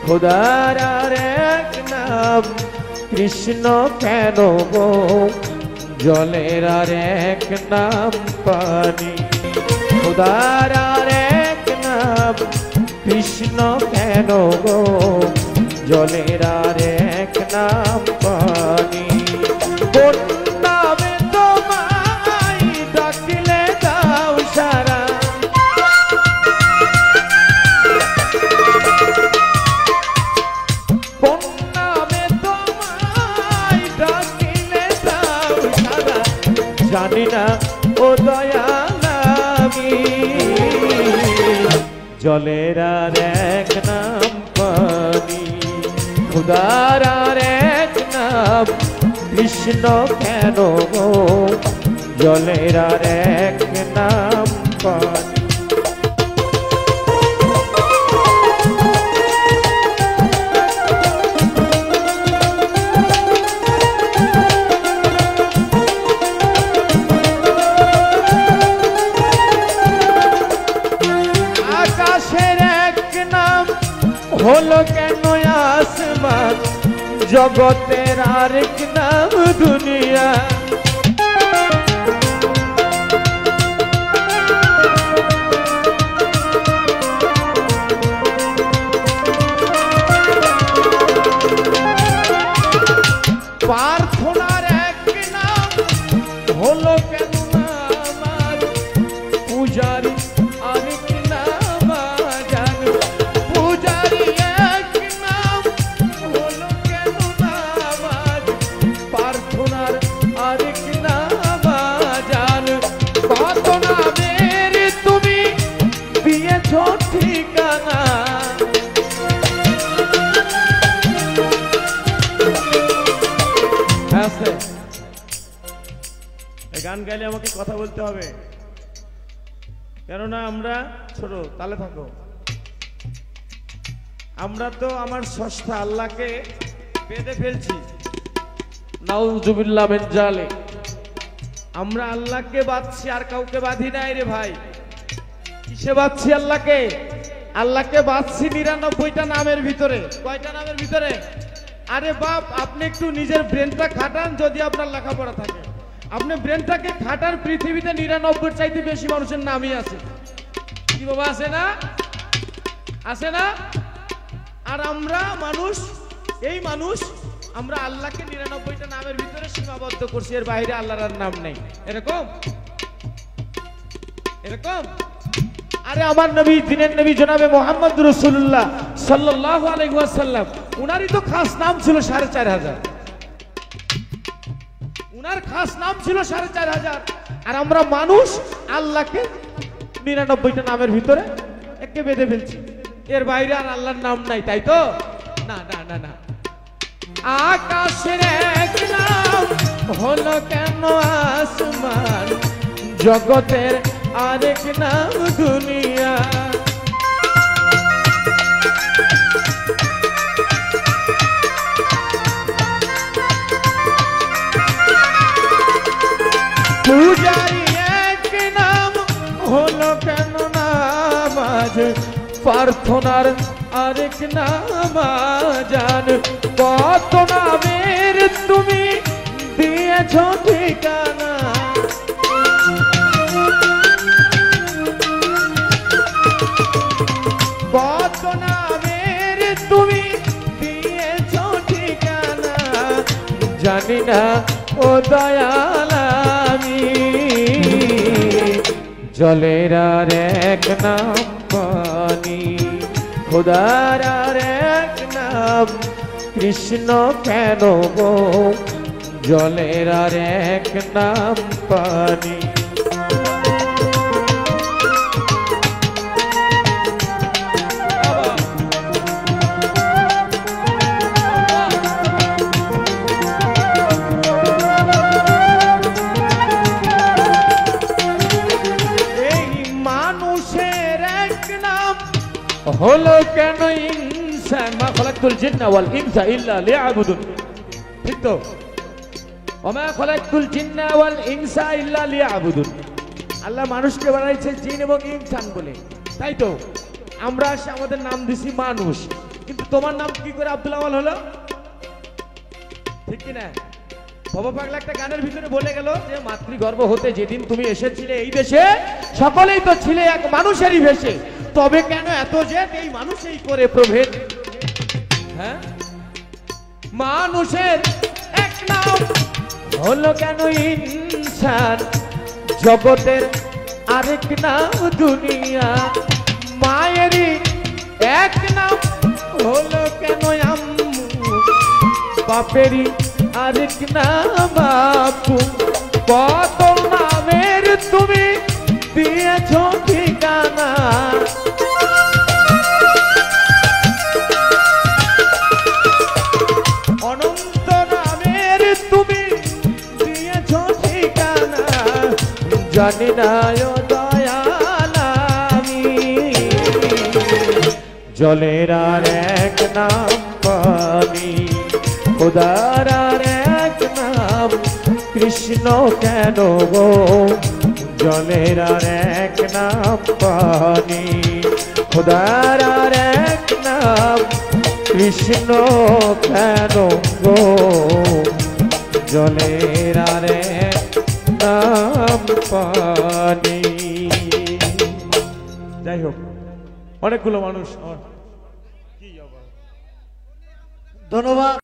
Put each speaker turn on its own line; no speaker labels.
খোদার আর এক নাম কৃষ্ণ কেন গো, জলের আর এক নাম পানি। খোদার আর এক নাম কৃষ্ণ কেন গো, জলের আর এক নাম পানি। কোন নামে তোমায় ডাকলে দাও সারা, কোন নামে তোমায় ডাকলে দাও সারা, জানি না ও দয়াল আমি। জলের আর এক নাম পানি, খোদার আর এক নাম কৃষ্ণ কেন গো, জলের আর এক নাম পানি। আকাশের এক নাম হলো কেন আসমান, জগতের আরেক নাম দুনিয়া। প্রার্থনার এক নাম হলো কেন আমার, পূজারি আরেক নাম জান। পূজারি এক নাম হলো কেন আমার, প্রার্থনার আরেক নাম জান। কত নামের তুমি দিয়েছ ঠিকানা, আছে এই গান গাইলে আমাকে কথা বলতে হবে, কেননা আমরা ছোট। তালে থাকো। আমরা তো আমার স্রষ্টা আল্লাহকে বেঁধে ফেলছি, নাউজুবিল্লাহ মিন জালিক। আমরা আল্লাহকে বাঁধছি, আর কাউকে বাঁধি নাই রে ভাই। কিসে বাঁধছি আল্লাহকে? আল্লাহকে বাঁধছি ৯৯টা নামের ভিতরে। কয়টা নামের ভিতরে? আরে বাপ, আপনি একটু নিজের ব্রেনটা খাটান। যদি আপনার লেখাপড়া থাকে, আপনি ব্রেনটাকে খাটান। পৃথিবীতে ৯৯ চাইতে বেশি মানুষের নামই আছে। কি বাবা, আছে না? আছে না? আর আমরা মানুষ, এই মানুষ আমরা আল্লাহকে ৯৯টা নামের ভিতরে সীমাবদ্ধ করছি, এর বাইরে আল্লাহর নাম নেই। এরকম এরকম। আরে আমার নবী, দিনের নবী জনাবে মুহাম্মদ রাসূলুল্লাহ সাল্লাল্লাহু আলাইহি ওয়াসাল্লাম, উনারই তো খাস নাম ছিল ৪৫০০। উনার খাস নাম ছিল ৪৫০০। আর আমরা মানুষ আল্লাহকে ৯৯টা নামের ভিতরে একে বেঁধে ফেলছি, এর বাইরে আর আল্লাহর নাম নাই। তাই তো? না না না না। আকাশের এক নাম হলো কেন আসমান, জগতের আরেক নাম দুনিয়া। পূজারি এক নাম হলো কেন নামাজ, প্রার্থনার আরেক নাম জান। কত নামের তুমি দিয়েছ ঠিকানা, কত নামের তুমি দিয়েছ ঠিকানা, জানি না ও দয়াল আমি। জলের আর এক নাম পানি, খোদার আর এক নাম কৃষ্ণ কেন গো, জলের আর এক নাম পানি। হলো কেন ইনসান, মা খলাকতুল জিন্না ওয়াল ইনসা ইল্লা লিয়াবুদুন। ঠিক তো? ওমা খলাকতুল জিন্না ওয়াল ইনসা ইল্লা লিয়াবুদুন। আল্লাহ মানুষকে বানাইছে জিন এবং ইনসান বলে, তাই তো? আমরা আমাদের নাম দিছি মানুষ। কিন্তু তোমার নাম কি করে আব্দুল আওয়াল হলো? ঠিক কি না? বাবা পাগলা একটা গানের ভিতরে বলে গেল যে মাতৃগর্ভ হতে যেদিন তুমি এসেছিলে এই দেশে সকলেই তো ছিলে এক মানুষেরই ভেষে, তবে কেন এত জেদ এই মানুষেই করে প্রভেদ? হ্যাঁ, মানুষের এক নাম হলো কেন ইনসান, জগতের আরেক নাম দুনিয়া, মায়েরই এক নাম হলো কেন আম্মু, বাপেরই আরেক নাম বাপু, কত নামের তুমি দিয়েছ ঠিকানা, অনন্ত নামের তুমি দিয়েছ ঠিকানা, জানি না ও দয়াল আমি জলের আর এক নাম পানি, খোদার আর এক নাম কৃষ্ণ কেন গো, জলের আর এক নাম পানি, খোদার আর এক নাম কৃষ্ণ কেন গো, জলের আর এক নাম পানি। যাই হোক, অনেকগুলো মানুষ,
ধন্যবাদ।